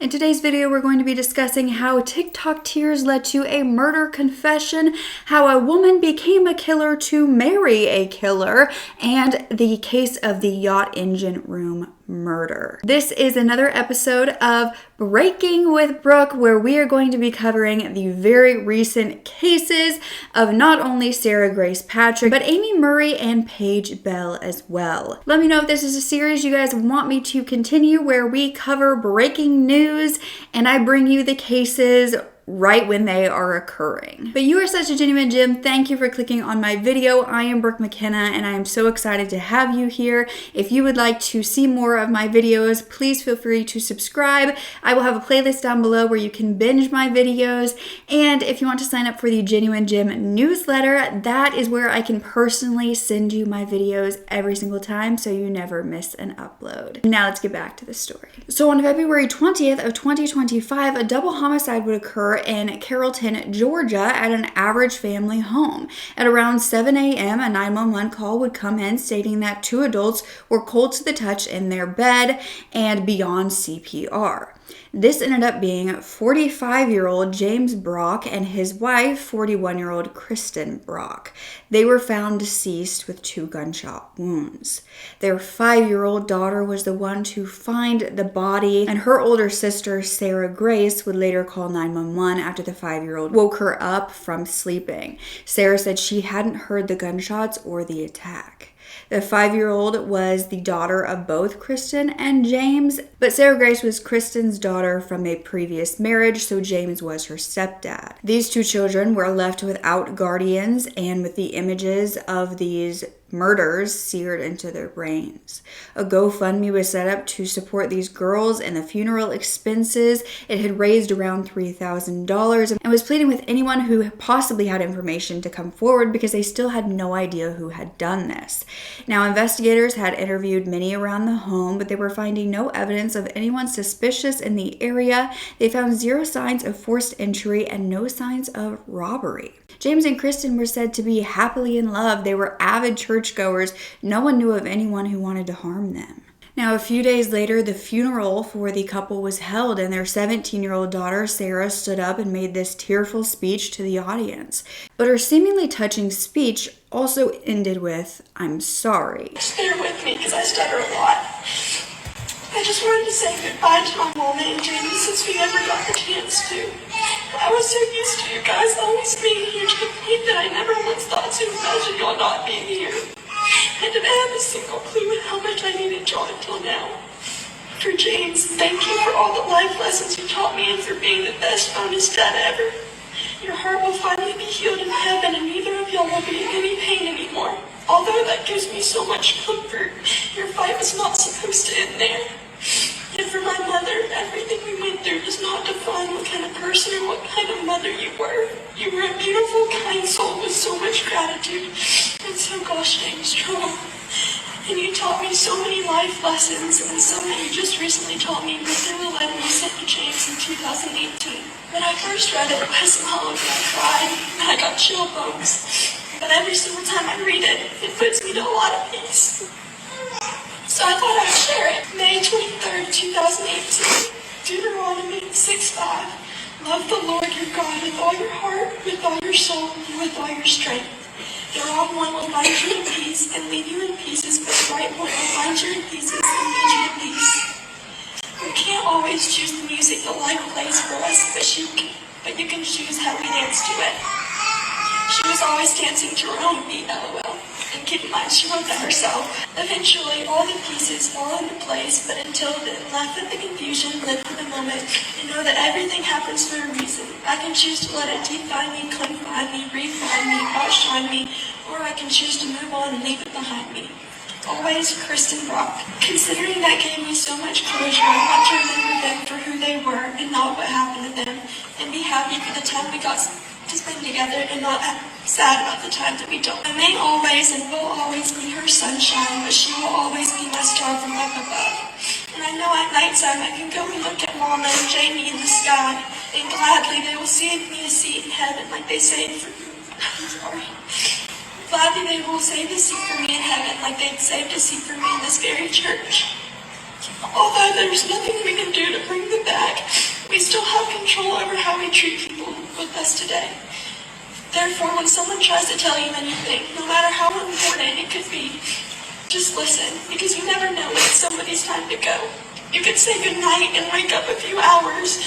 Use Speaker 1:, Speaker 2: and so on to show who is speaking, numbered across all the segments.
Speaker 1: In today's video, we're going to be discussing how TikTok tears led to a murder confession, how a woman became a killer to marry a killer, and the case of the Yacht engine room murder. This is another episode of Breaking with Brooke, where we are going to be covering the very recent cases of not only Sarah Grace Patrick, but Amy Murray and Paige Bell as well. Let me know if this is a series you guys want me to continue, where we cover breaking news and I bring you the cases right when they are occurring. But you are such a genuine gem. Thank you for clicking on my video. I am Brooke Makenna and I am so excited to have you here. If you would like to see more of my videos, please feel free to subscribe. I will have a playlist down below where you can binge my videos. And if you want to sign up for the Genuine Gem newsletter, that is where I can personally send you my videos every single time so you never miss an upload. Now let's get back to the story. So on February 20th of 2025, a double homicide would occur in Carrollton, Georgia at an average family home. At around 7 a.m., a 911 call would come in stating that two adults were cold to the touch in their bed and beyond CPR. This ended up being 45-year-old James Brock and his wife, 41-year-old Kristen Brock. They were found deceased with 2 gunshot wounds. Their 5-year-old daughter was the one to find the body, and her older sister, Sarah Grace, would later call 911 after the 5-year-old woke her up from sleeping. Sarah said she hadn't heard the gunshots or the attack. The 5-year-old was the daughter of both Kristen and James, but Sarah Grace was Kristen's daughter from a previous marriage, so James was her stepdad. These 2 children were left without guardians and with the images of these murders seared into their brains. A GoFundMe was set up to support these girls and the funeral expenses. It had raised around $3,000 and was pleading with anyone who possibly had information to come forward because they still had no idea who had done this. Now, investigators had interviewed many around the home, but they were finding no evidence of anyone suspicious in the area. They found 0 signs of forced entry and no signs of robbery. James and Kristen were said to be happily in love. They were avid churchgoers. No one knew of anyone who wanted to harm them. Now, a few days later, the funeral for the couple was held, and their 17-year-old daughter, Sarah, stood up and made this tearful speech to the audience. But her seemingly touching speech also ended with, "I'm sorry."
Speaker 2: Just bear with me because I stutter a lot. I just wanted to say goodbye to my mom and Jamie since we never got the chance to. I was so used to you guys always being here to the point that I never once thought to imagine y'all not being here. I didn't have a single clue how much I needed y'all until now. For James, thank you for all the life lessons you taught me and for being the best honest dad ever. Your heart will finally be healed in heaven and neither of y'all will be in any pain anymore. Although that gives me so much comfort, your fight was not supposed to end there. And for my mother, everything we went through does not define what kind of person or what kind of mother you were. You were a beautiful, kind soul with so much gratitude and so gosh dang strong. And you taught me so many life lessons, and some that you just recently taught me within the letter you sent to James in 2018. When I first read it last month, I cried and I got chill bumps. But every single time I read it, it puts me to a lot of peace. So I thought I'd share it. May 23rd, 2018. Deuteronomy 6:5. Love the Lord your God with all your heart, with all your soul, and with all your strength. The wrong one will find you in peace and leave you in pieces, but the right one will find you in pieces and leave you in peace. We can't always choose the music the life plays for us, but you can choose how we dance to it. She was always dancing to her own beat, LOL. And keep in mind, she wrote that herself. Eventually, all the pieces fall into place, but until then, laugh at the confusion, live for the moment, and know that everything happens for a reason. I can choose to let it define me, confine me, refine me, outshine me, or I can choose to move on and leave it behind me. Always, Kristen Brock. Considering that gave me so much closure, I want to remember them for who they were and not what happened to them, and be happy for the time we got to spend together and not sad about the time that we don't. I may always and will always be her sunshine, but she will always be my star from up above. And I know at nighttime I can go and look at Mama and Jamie in the sky, and gladly they will save me a seat in heaven like they saved for me. Gladly they will save a seat for me in heaven like they saved a seat for me in this very church. Although there's nothing we can do to bring them back, we still have control over how we treat people with us today. Therefore, when someone tries to tell you anything, no matter how important it could be, just listen, because you never know when it's somebody's time to go. You could say goodnight and wake up a few hours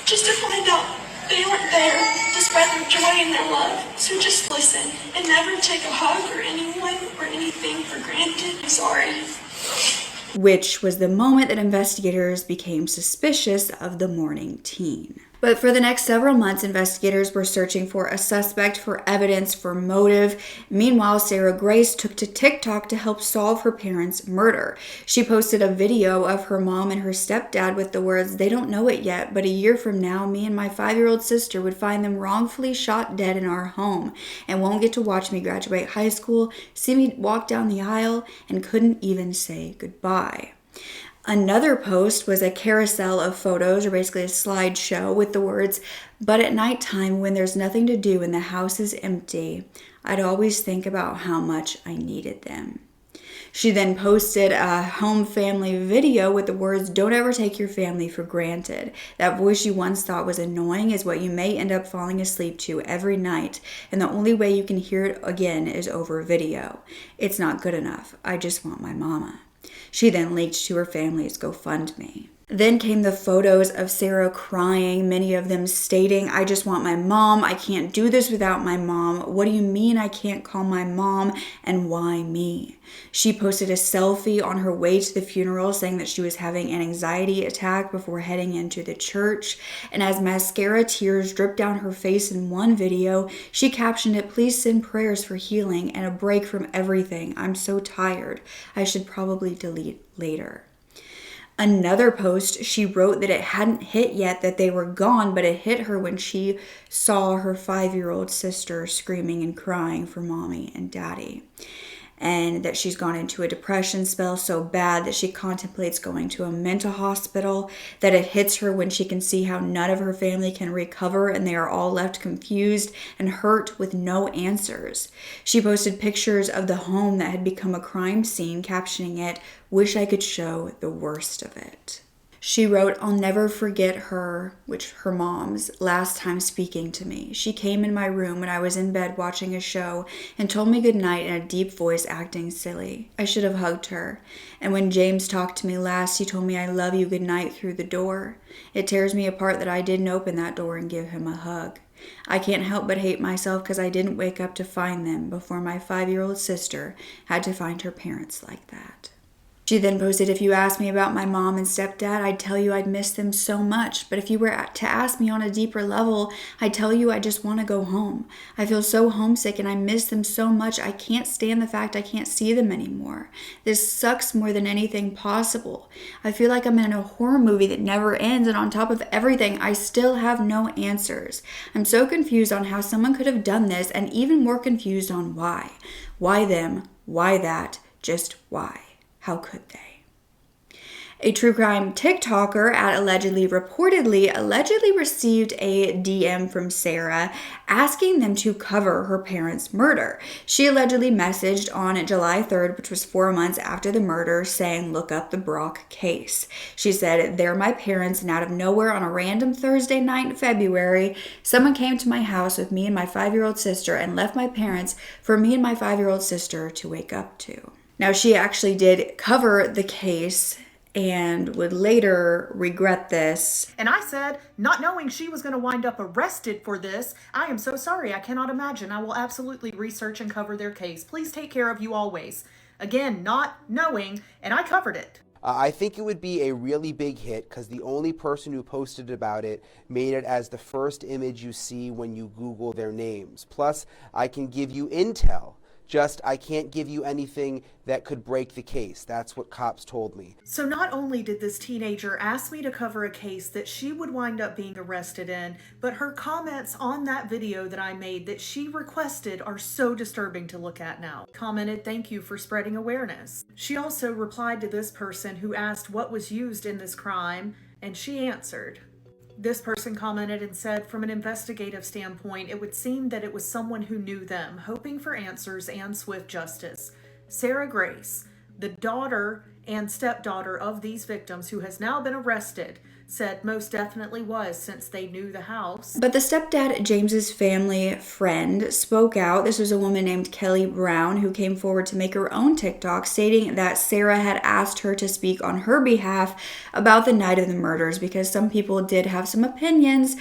Speaker 2: just to find out they aren't there to spread their joy and their love. So just listen and never take a hug or anyone or anything for granted. I'm sorry.
Speaker 1: Which was the moment that investigators became suspicious of the mourning teen. But for the next several months, investigators were searching for a suspect, for evidence, for motive. Meanwhile, Sarah Grace took to TikTok to help solve her parents' murder. She posted a video of her mom and her stepdad with the words, "They don't know it yet, but a year from now, me and my 5-year-old sister would find them wrongfully shot dead in our home and won't get to watch me graduate high school, see me walk down the aisle, and couldn't even say goodbye." Another post was a carousel of photos, or basically a slideshow, with the words, "But at nighttime, when there's nothing to do and the house is empty, I'd always think about how much I needed them." She then posted a home family video with the words, "Don't ever take your family for granted. That voice you once thought was annoying is what you may end up falling asleep to every night, and the only way you can hear it again is over video. It's not good enough. I just want my mama." She then linked to her family's GoFundMe. Then came the photos of Sarah crying, many of them stating, "I just want my mom. I can't do this without my mom. What do you mean I can't call my mom? And why me?" She posted a selfie on her way to the funeral saying that she was having an anxiety attack before heading into the church. And as mascara tears dripped down her face in one video, she captioned it, "Please send prayers for healing and a break from everything. I'm so tired. I should probably delete later." Another post, she wrote that it hadn't hit yet that they were gone, but it hit her when she saw her 5-year-old sister screaming and crying for mommy and daddy. And that she's gone into a depression spell so bad that she contemplates going to a mental hospital, that it hits her when she can see how none of her family can recover and they are all left confused and hurt with no answers. She posted pictures of the home that had become a crime scene, captioning it, "Wish I could show the worst of it." She wrote, "I'll never forget her," which her mom's, "last time speaking to me. She came in my room when I was in bed watching a show and told me goodnight in a deep voice acting silly. I should have hugged her. And when James talked to me last, he told me I love you goodnight through the door. It tears me apart that I didn't open that door and give him a hug. I can't help but hate myself because I didn't wake up to find them before my 5-year-old sister had to find her parents like that." She then posted, "If you asked me about my mom and stepdad, I'd tell you I'd miss them so much. But if you were to ask me on a deeper level, I'd tell you I just want to go home. I feel so homesick and I miss them so much. I can't stand the fact I can't see them anymore. This sucks more than anything possible. I feel like I'm in a horror movie that never ends, and on top of everything, I still have no answers. I'm so confused on how someone could have done this, and even more confused on why. Why them? Why that? Just why? How could they?" A true crime TikToker at allegedly received a DM from Sarah asking them to cover her parents' murder. She allegedly messaged on July 3rd, which was 4 months after the murder, saying, "Look up the Brock case." She said, "They're my parents, and out of nowhere on a random Thursday night in February, someone came to my house with me and my 5-year-old sister and left my parents for me and my 5-year-old sister to wake up to." Now, she actually did cover the case and would later regret this.
Speaker 3: "And I said, not knowing she was going to wind up arrested for this, I am so sorry. I cannot imagine. I will absolutely research and cover their case. Please take care of you always." Again, not knowing, and I covered it.
Speaker 4: I think it would be a really big hit because the only person who posted about it made it as the first image you see when you Google their names. Plus, I can give you intel. Just, I can't give you anything that could break the case. That's what cops told me.
Speaker 3: So not only did this teenager ask me to cover a case that she would wind up being arrested in, but her comments on that video that I made that she requested are so disturbing to look at now. Commented, "Thank you for spreading awareness." She also replied to this person who asked what was used in this crime, and she answered. This person commented and said, "From an investigative standpoint, it would seem that it was someone who knew them, hoping for answers and swift justice. Sarah Grace, the daughter and stepdaughter of these victims, who has now been arrested, said most definitely was, since they knew the house.
Speaker 1: But the stepdad, James's family friend, spoke out. This was a woman named Kelly Brown who came forward to make her own TikTok, stating that Sarah had asked her to speak on her behalf about the night of the murders because some people did have some opinions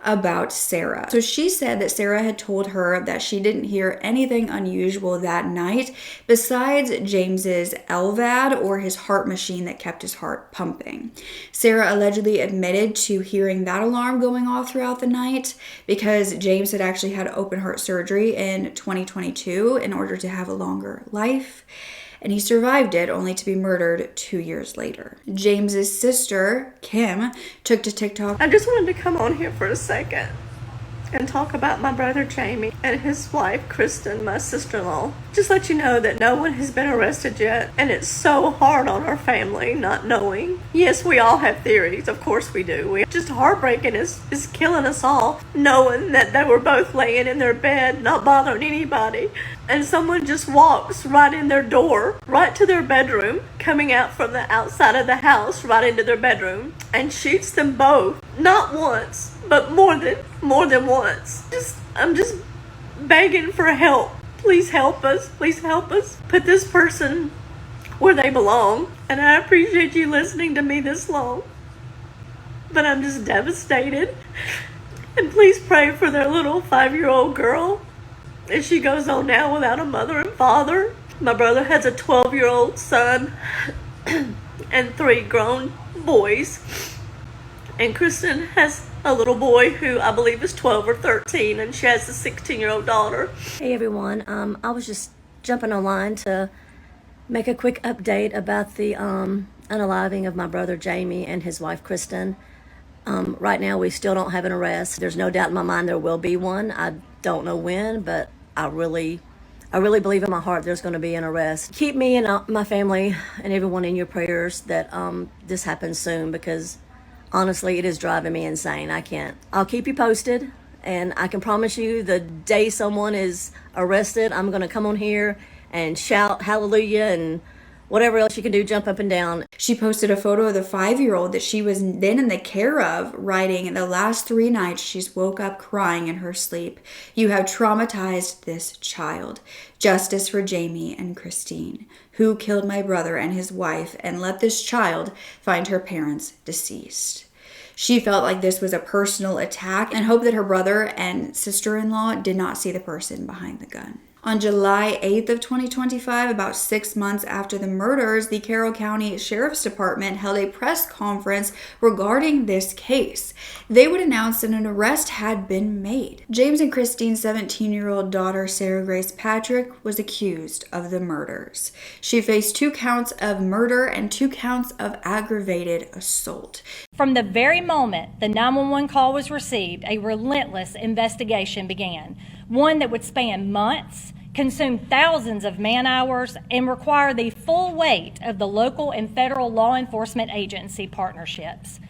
Speaker 1: about Sarah. So she said that Sarah had told her that she didn't hear anything unusual that night besides James's LVAD, or his heart machine that kept his heart pumping. Sarah allegedly admitted to hearing that alarm going off throughout the night because James had actually had open heart surgery in 2022 in order to have a longer life. And he survived it, only to be murdered 2 years later. James's sister, Kim, took to TikTok.
Speaker 2: I just wanted to come on here for a second and talk about my brother Jamie and his wife Kristen, my sister-in-law. Just let you know that no one has been arrested yet, and it's so hard on our family not knowing. Yes, we all have theories, of course we do. Just heartbreaking is killing us all, knowing that they were both laying in their bed, not bothering anybody, and someone just walks right in their door, right to their bedroom, coming out from the outside of the house, right into their bedroom, and shoots them both, not once, but more than once. I'm just begging for help. Please help us. Please help us put this person where they belong. And I appreciate you listening to me this long, but I'm just devastated. And please pray for their little 5-year-old girl as she goes on now without a mother and father. My brother has a 12-year-old son and 3 grown boys. And Kristen has a little boy who I believe is 12 or 13, and she has a 16-year-old daughter.
Speaker 5: Hey everyone, I was just jumping online to make a quick update about the unaliving of my brother Jamie and his wife Kristen. Right now we still don't have an arrest. There's no doubt in my mind there will be one. I don't know when, but I really believe in my heart there's going to be an arrest. Keep me and my family and everyone in your prayers that this happens soon, because honestly, it is driving me insane. I can't. I'll keep you posted, and I can promise you the day someone is arrested, I'm going to come on here and shout hallelujah and whatever else you can do, jump up and down.
Speaker 1: She posted a photo of the 5-year-old that she was then in the care of, writing, "The last 3 nights she's woke up crying in her sleep. You have traumatized this child. Justice for Jamie and Christine, who killed my brother and his wife, and let this child find her parents deceased." She felt like this was a personal attack and hoped that her brother and sister-in-law did not see the person behind the gun. On July 8th of 2025, about 6 months after the murders, the Carroll County Sheriff's Department held a press conference regarding this case. They would announce that an arrest had been made. James and Christine's 17-year-old daughter, Sarah Grace Patrick, was accused of the murders. She faced 2 counts of murder and 2 counts of aggravated assault.
Speaker 6: From the very moment the 911 call was received, a relentless investigation began, one that would span months, consume thousands of man-hours, and require the full weight of the local and federal law enforcement agency partnerships.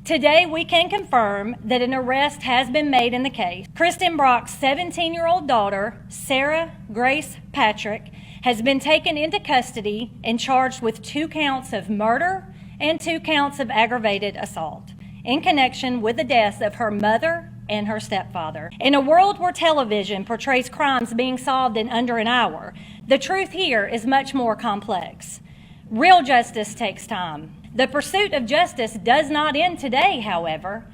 Speaker 6: Today, we can confirm that an arrest has been made in the case. Kristen Brock's 17-year-old daughter, Sarah Grace Patrick, has been taken into custody and charged with 2 counts of murder and 2 counts of aggravated assault in connection with the deaths of her mother and her stepfather. In a world where television portrays crimes being solved in under an hour, the truth here is much more complex. Real justice takes time. The pursuit of justice does not end today, however.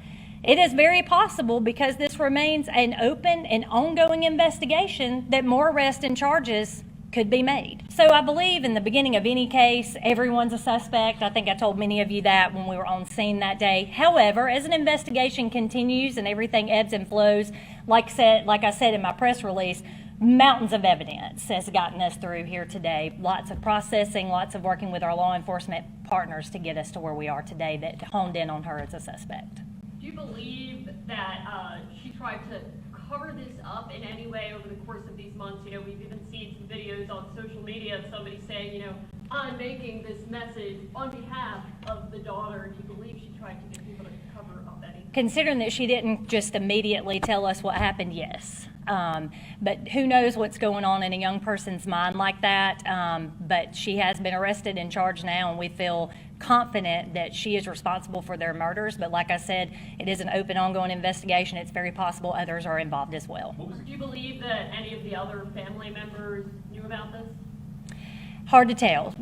Speaker 6: It is very possible, because this remains an open and ongoing investigation, that more arrests and charges could be made. So I believe in the beginning of any case, everyone's a suspect. I think I told many of you that when we were on scene that day. However, as an investigation continues and everything ebbs and flows, like I said in my press release, mountains of evidence has gotten us through here today. Lots of processing, lots of working with our law enforcement partners to get us to where we are today that honed in on her as a suspect.
Speaker 7: Do you believe that she tried to cover this up in any way over the course of these months? You know, we've even seen some videos on social media of somebody saying, you know, I'm making this message on behalf of the daughter. Do you believe she tried to get people to cover up anything?
Speaker 6: Considering that she didn't just immediately tell us what happened, yes. But who knows what's going on in a young person's mind like that. But she has been arrested and charged now, and we feel confident that she is responsible for their murders. But like I said, it is an open, ongoing investigation. It's very possible others are involved as well.
Speaker 7: Do you believe that any of the other family members knew about this?
Speaker 6: Hard to tell.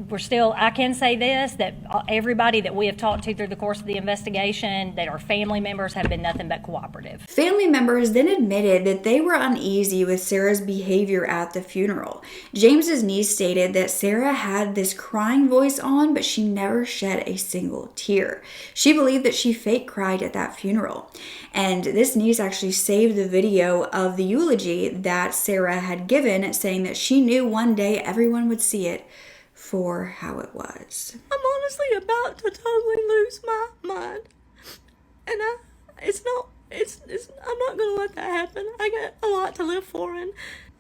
Speaker 6: I can say this, that everybody that we have talked to through the course of the investigation that are family members have been nothing but cooperative.
Speaker 1: Family members then admitted that they were uneasy with Sarah's behavior at the funeral. James's niece stated that Sarah had this crying voice on, but she never shed a single tear. She believed that she fake cried at that funeral. And this niece actually saved the video of the eulogy that Sarah had given, saying that she knew one day everyone would see it for how it was.
Speaker 5: I'm honestly about to totally lose my mind. And I'm not gonna let that happen. I got a lot to live for, and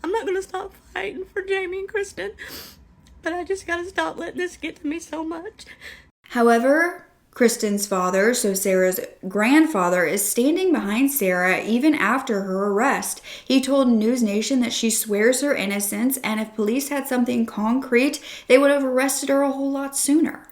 Speaker 5: I'm not gonna stop fighting for Jamie and Kristen. But I just gotta stop letting this get to me so much.
Speaker 1: However, Kristen's father, so Sarah's grandfather, is standing behind Sarah even after her arrest. He told News Nation that she swears her innocence, and if police had something concrete, they would have arrested her a whole lot sooner.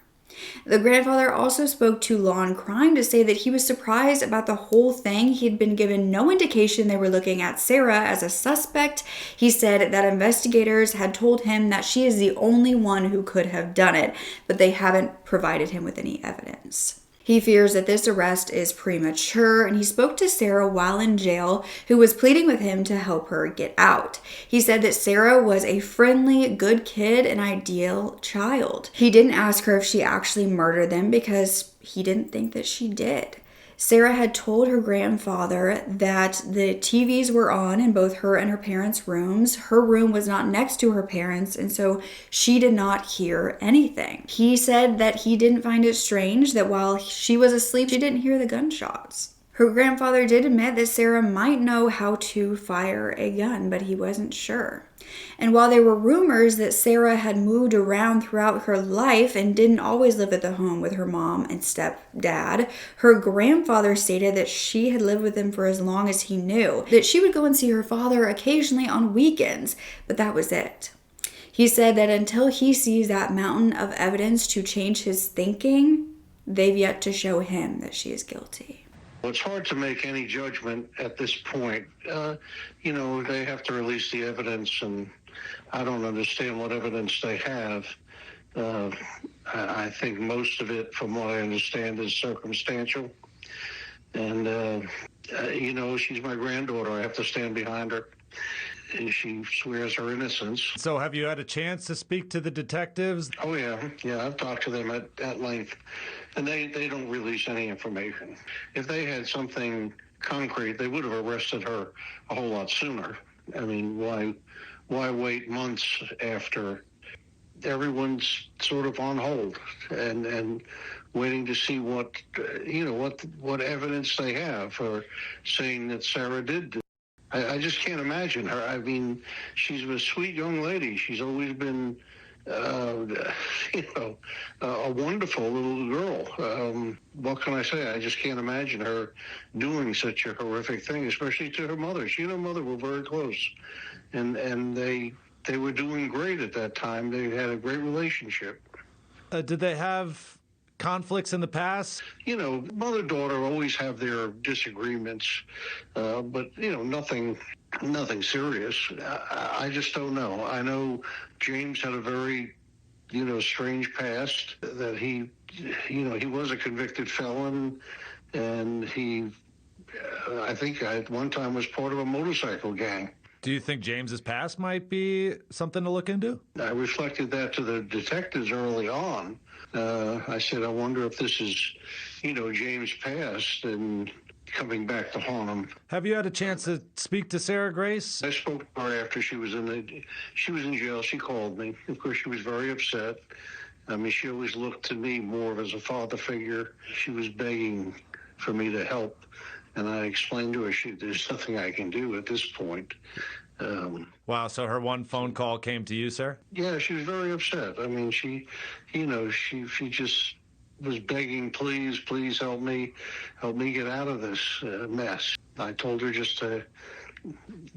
Speaker 1: The grandfather also spoke to Law and Crime to say that he was surprised about the whole thing. He'd been given no indication they were looking at Sarah as a suspect. He said that investigators had told him that she is the only one who could have done it, but they haven't provided him with any evidence. He fears that this arrest is premature, and he spoke to Sarah while in jail, who was pleading with him to help her get out. He said that Sarah was a friendly, good kid, an ideal child. He didn't ask her if she actually murdered them because he didn't think that she did. Sarah had told her grandfather that the TVs were on in both her and her parents' rooms. Her room was not next to her parents', and so she did not hear anything. He said that he didn't find it strange that while she was asleep, she didn't hear the gunshots. Her grandfather did admit that Sarah might know how to fire a gun, but he wasn't sure. And while there were rumors that Sarah had moved around throughout her life and didn't always live at the home with her mom and stepdad, her grandfather stated that she had lived with him for as long as he knew, that she would go and see her father occasionally on weekends, but that was it. He said that until he sees that mountain of evidence to change his thinking, they've yet to show him that she is guilty.
Speaker 8: It's hard to make any judgment at this point. They have to release the evidence, and I don't understand what evidence they have. I think most of it, from what I understand, is circumstantial. And, she's my granddaughter. I have to stand behind her. And she swears her innocence.
Speaker 9: So have you had a chance to speak to the detectives?
Speaker 8: Oh, yeah. Yeah, I've talked to them at length. And they don't release any information. If they had something concrete, they would have arrested her a whole lot sooner. I mean, why wait months after everyone's sort of on hold and waiting to see what evidence they have for saying that Sarah did. I just can't imagine her. I mean, she's a sweet young lady. She's always been a wonderful little girl. What can I say? I just can't imagine her doing such a horrific thing, especially to her mother. She and her mother were very close, and they were doing great at that time. They had a great relationship.
Speaker 9: Did they have conflicts in the past?
Speaker 8: Mother-daughter always have their disagreements, but nothing serious. I just don't know. I know James had a very, strange past, that he was a convicted felon, and I think at one time was part of a motorcycle gang.
Speaker 9: Do you think James's past might be something to look into?
Speaker 8: I reflected that to the detectives early on. I said, I wonder if this is, James' past and coming back to haunt him.
Speaker 9: Have you had a chance to speak to Sarah Grace?
Speaker 8: I spoke to her after she was in jail. She called me. Of course, she was very upset. I mean, she always looked to me more as a father figure. She was begging for me to help. And I explained to her, there's nothing I can do at this point.
Speaker 9: Wow, so her one phone call came to you, sir?
Speaker 8: Yeah, she was very upset. I mean, she just was begging, please help me get out of this mess. I told her just to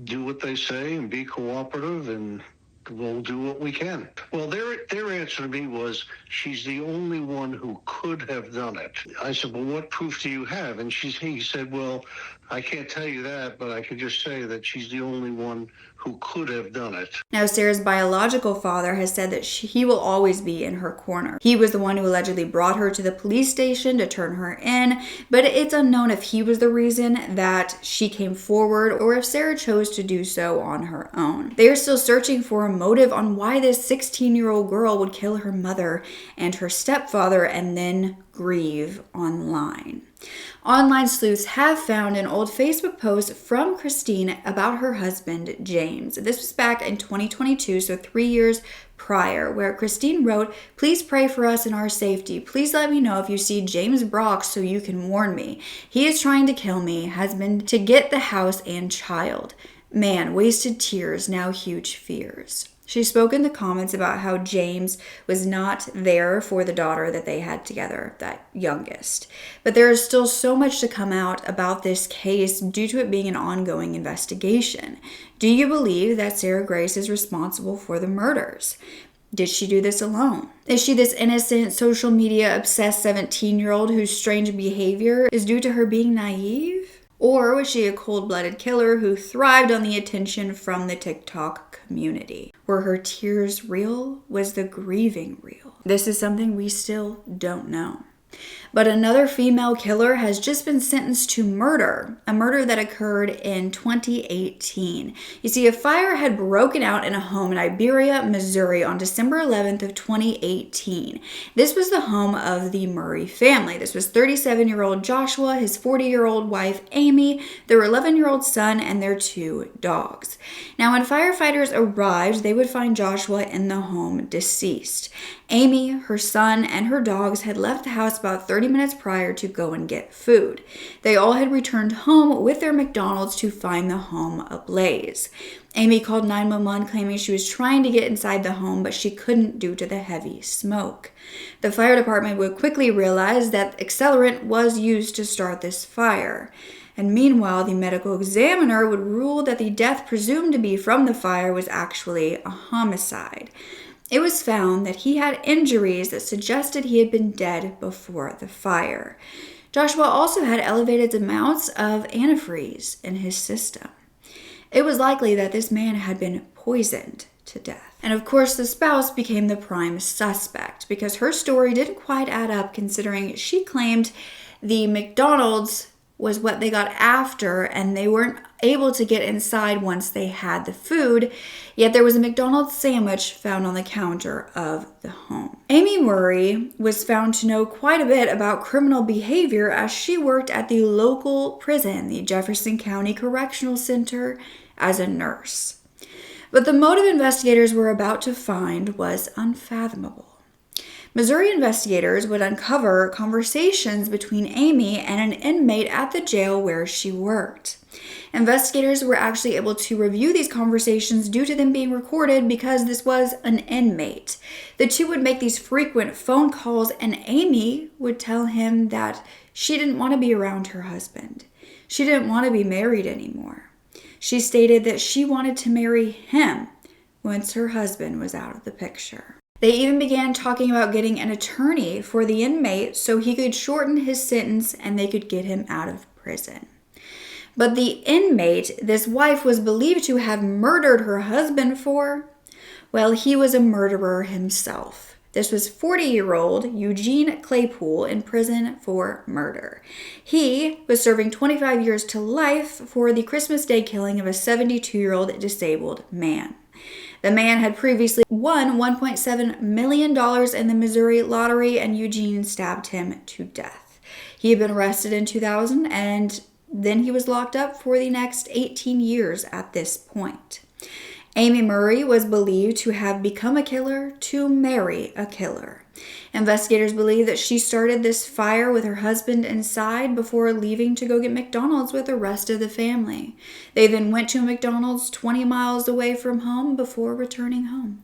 Speaker 8: do what they say and be cooperative, and we'll do what we can. Well, their answer to me was, she's the only one who could have done it. I said, well, what proof do you have? And he said, well, I can't tell you that, but I can just say that she's the only one who could have done it.
Speaker 1: Now, Sarah's biological father has said that he will always be in her corner. He was the one who allegedly brought her to the police station to turn her in, but it's unknown if he was the reason that she came forward or if Sarah chose to do so on her own. They are still searching for a motive on why this 16-year-old girl would kill her mother and her stepfather and then grieve online. Online sleuths have found an old Facebook post from Christine about her husband, James. This was back in 2022, so 3 years prior, where Christine wrote, "Please pray for us and our safety. Please let me know if you see James Brock so you can warn me. He is trying to kill me, has been to get the house and child. Man, wasted tears, now huge fears." She spoke in the comments about how James was not there for the daughter that they had together, that youngest. But there is still so much to come out about this case due to it being an ongoing investigation. Do you believe that Sarah Grace is responsible for the murders? Did she do this alone? Is she this innocent, social media obsessed 17-year-old whose strange behavior is due to her being naive? Or was she a cold-blooded killer who thrived on the attention from the TikTok community? Were her tears real? Was the grieving real? This is something we still don't know. But another female killer has just been sentenced to murder, a murder that occurred in 2018. You see, a fire had broken out in a home in Iberia, Missouri on December 11th of 2018. This was the home of the Murray family. This was 37-year-old Joshua, his 40-year-old wife, Amy, their 11-year-old son, and their 2 dogs. Now, when firefighters arrived, they would find Joshua in the home deceased. Amy, her son, and her dogs had left the house about 30 minutes prior to go and get food. They all had returned home with their McDonald's to find the home ablaze. Amy called 911 claiming she was trying to get inside the home, but she couldn't due to the heavy smoke. The fire department would quickly realize that accelerant was used to start this fire. And meanwhile, the medical examiner would rule that the death presumed to be from the fire was actually a homicide. It was found that he had injuries that suggested he had been dead before the fire. Joshua also had elevated amounts of antifreeze in his system. It was likely that this man had been poisoned to death. And of course, the spouse became the prime suspect because her story didn't quite add up, considering she claimed the McDonald's was what they got after and they weren't able to get inside once they had the food, yet there was a McDonald's sandwich found on the counter of the home. Amy Murray was found to know quite a bit about criminal behavior as she worked at the local prison, the Jefferson County Correctional Center, as a nurse. But the motive investigators were about to find was unfathomable. Missouri investigators would uncover conversations between Amy and an inmate at the jail where she worked. Investigators were actually able to review these conversations due to them being recorded because this was an inmate. The two would make these frequent phone calls, and Amy would tell him that she didn't want to be around her husband. She didn't want to be married anymore. She stated that she wanted to marry him once her husband was out of the picture. They even began talking about getting an attorney for the inmate so he could shorten his sentence and they could get him out of prison. But the inmate this wife was believed to have murdered her husband for, well, he was a murderer himself. This was 40-year-old Eugene Claypool in prison for murder. He was serving 25 years to life for the Christmas Day killing of a 72-year-old disabled man. The man had previously won $1.7 million in the Missouri lottery, and Eugene stabbed him to death. He had been arrested in 2000, and then he was locked up for the next 18 years at this point. Amy Murray was believed to have become a killer to marry a killer. Investigators believe that she started this fire with her husband inside before leaving to go get McDonald's with the rest of the family. They then went to a McDonald's 20 miles away from home before returning home.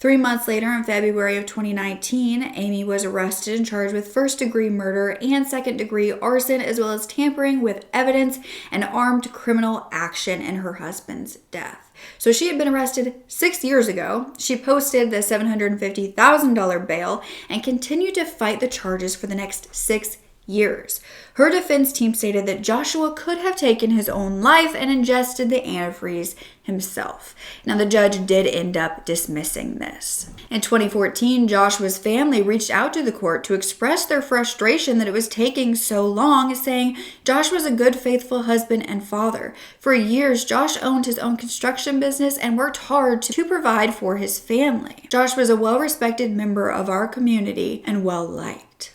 Speaker 1: 3 months later, in February of 2019, Amy was arrested and charged with first-degree murder and second-degree arson, as well as tampering with evidence and armed criminal action in her husband's death. So she had been arrested 6 years ago. She posted the $750,000 bail and continued to fight the charges for the next 6 years. Her defense team stated that Joshua could have taken his own life and ingested the antifreeze himself. Now, the judge did end up dismissing this. In 2014, Joshua's family reached out to the court to express their frustration that it was taking so long, saying Josh was a good, faithful husband and father. For years, Josh owned his own construction business and worked hard to provide for his family. Josh was a well-respected member of our community and well-liked.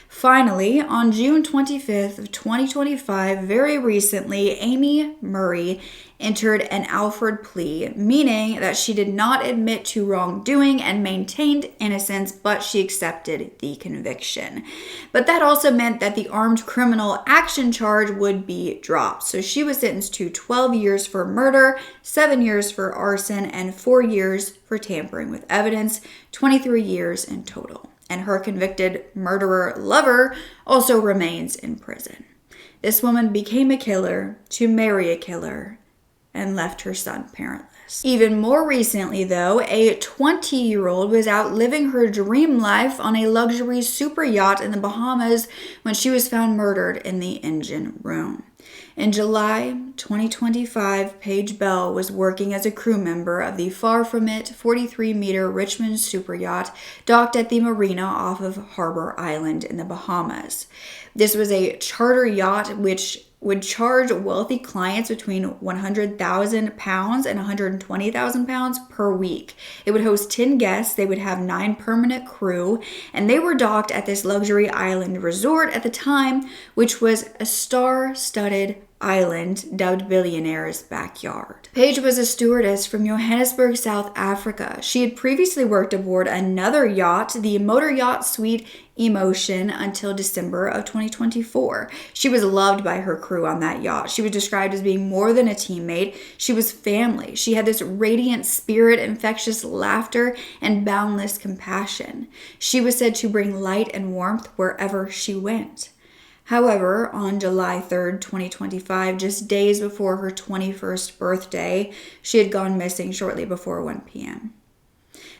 Speaker 1: Finally, on June 25th of 2025, very recently, Amy Murray entered an Alford plea, meaning that she did not admit to wrongdoing and maintained innocence, but she accepted the conviction. But that also meant that the armed criminal action charge would be dropped. So she was sentenced to 12 years for murder, 7 years for arson, and 4 years for tampering with evidence, 23 years in total. And her convicted murderer lover also remains in prison. This woman became a killer to marry a killer and left her son parentless. Even more recently, though, a 20-year-old was out living her dream life on a luxury super yacht in the Bahamas when she was found murdered in the engine room. In July 2025, Paige Bell was working as a crew member of the Far From It 43-meter Richmond super yacht docked at the marina off of Harbor Island in the Bahamas. This was a charter yacht which would charge wealthy clients between £100,000 and £120,000 per week. It would host 10 guests, they would have 9 permanent crew, and they were docked at this luxury island resort at the time, which was a star-studded island dubbed Billionaire's Backyard. Paige was a stewardess from Johannesburg, South Africa. She had previously worked aboard another yacht, the Motor Yacht Sweet Emotion, until December of 2024. She was loved by her crew on that yacht. She was described as being more than a teammate. She was family. She had this radiant spirit, infectious laughter, and boundless compassion. She was said to bring light and warmth wherever she went. However, on July 3rd, 2025, just days before her 21st birthday, she had gone missing shortly before 1 p.m.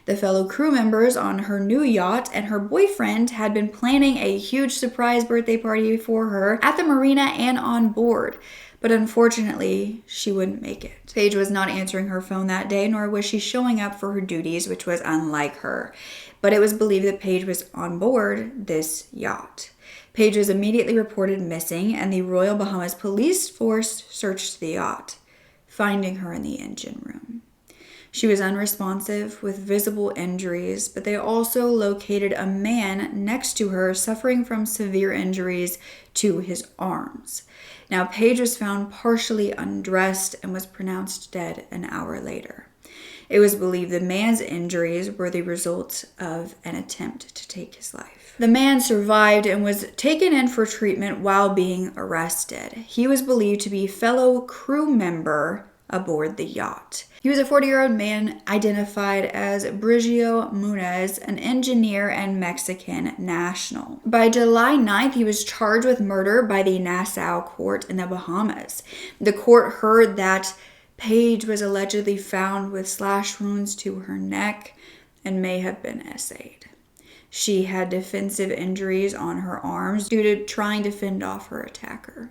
Speaker 1: The fellow crew members on her new yacht and her boyfriend had been planning a huge surprise birthday party for her at the marina and on board. But unfortunately, she wouldn't make it. Paige was not answering her phone that day, nor was she showing up for her duties, which was unlike her. But it was believed that Paige was on board this yacht. Paige was immediately reported missing, and the Royal Bahamas Police Force searched the yacht, finding her in the engine room. She was unresponsive with visible injuries, but they also located a man next to her suffering from severe injuries to his arms. Now, Paige was found partially undressed and was pronounced dead an hour later. It was believed the man's injuries were the result of an attempt to take his life. The man survived and was taken in for treatment while being arrested. He was believed to be a fellow crew member aboard the yacht. He was a 40-year-old man identified as Brigio Munez, an engineer and Mexican national. By July 9th, he was charged with murder by the Nassau court in the Bahamas. The court heard that Paige was allegedly found with slash wounds to her neck and may have been essayed. She had defensive injuries on her arms due to trying to fend off her attacker.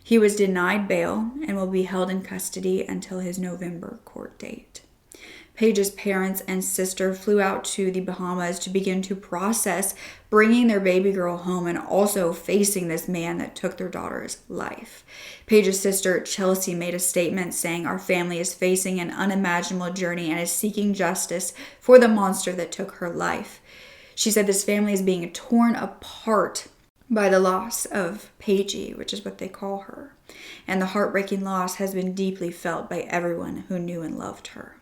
Speaker 1: He was denied bail and will be held in custody until his November court date. Paige's parents and sister flew out to the Bahamas to begin to process bringing their baby girl home and also facing this man that took their daughter's life. Paige's sister, Chelsea, made a statement saying, "Our family is facing an unimaginable journey and is seeking justice for the monster that took her life." She said this family is being torn apart by the loss of Paigey, which is what they call her. And the heartbreaking loss has been deeply felt by everyone who knew and loved her.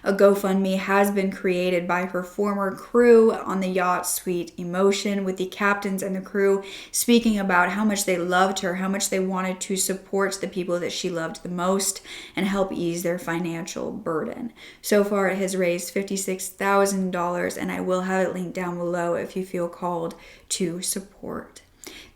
Speaker 1: A GoFundMe has been created by her former crew on the yacht Sweet Emotion, with the captains and the crew speaking about how much they loved her, how much they wanted to support the people that she loved the most and help ease their financial burden. So far, it has raised $56,000, and I will have it linked down below if you feel called to support.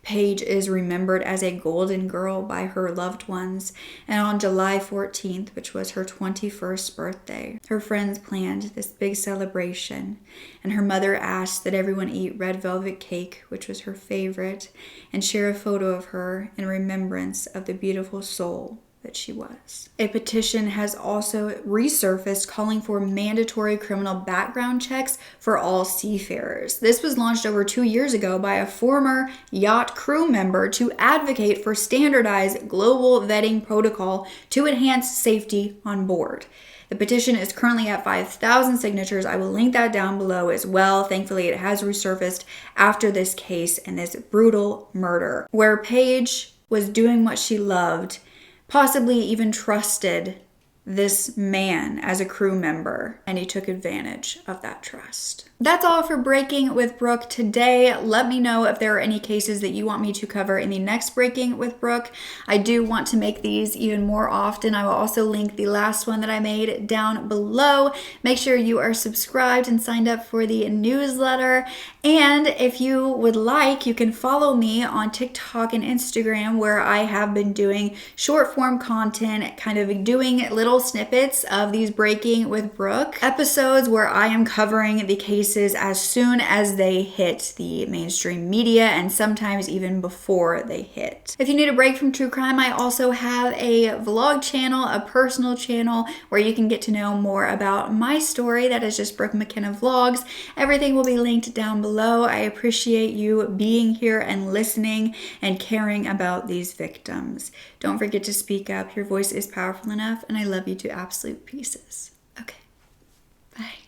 Speaker 1: Paige is remembered as a golden girl by her loved ones, and on July 14th, which was her 21st birthday, her friends planned this big celebration, and her mother asked that everyone eat red velvet cake, which was her favorite, and share a photo of her in remembrance of the beautiful soul that she was. A petition has also resurfaced calling for mandatory criminal background checks for all seafarers. This was launched over 2 years ago by a former yacht crew member to advocate for standardized global vetting protocol to enhance safety on board. The petition is currently at 5,000 signatures. I will link that down below as well. Thankfully, it has resurfaced after this case and this brutal murder, where Paige was doing what she loved, possibly even trusted this man as a crew member, and he took advantage of that trust. That's all for Breaking with Brooke today. Let me know if there are any cases that you want me to cover in the next Breaking with Brooke. I do want to make these even more often. I will also link the last one that I made down below. Make sure you are subscribed and signed up for the newsletter. And if you would like, you can follow me on TikTok and Instagram, where I have been doing short form content, kind of doing little snippets of these Breaking with Brooke episodes where I am covering the cases as soon as they hit the mainstream media, and sometimes even before they hit. If you need a break from true crime, I also have a vlog channel, a personal channel, where you can get to know more about my story. That is just Brooke Mckenna Vlogs. Everything will be linked down below. I appreciate you being here and listening and caring about these victims. Don't forget to speak up. Your voice is powerful enough, and I love you to absolute pieces. Okay, bye.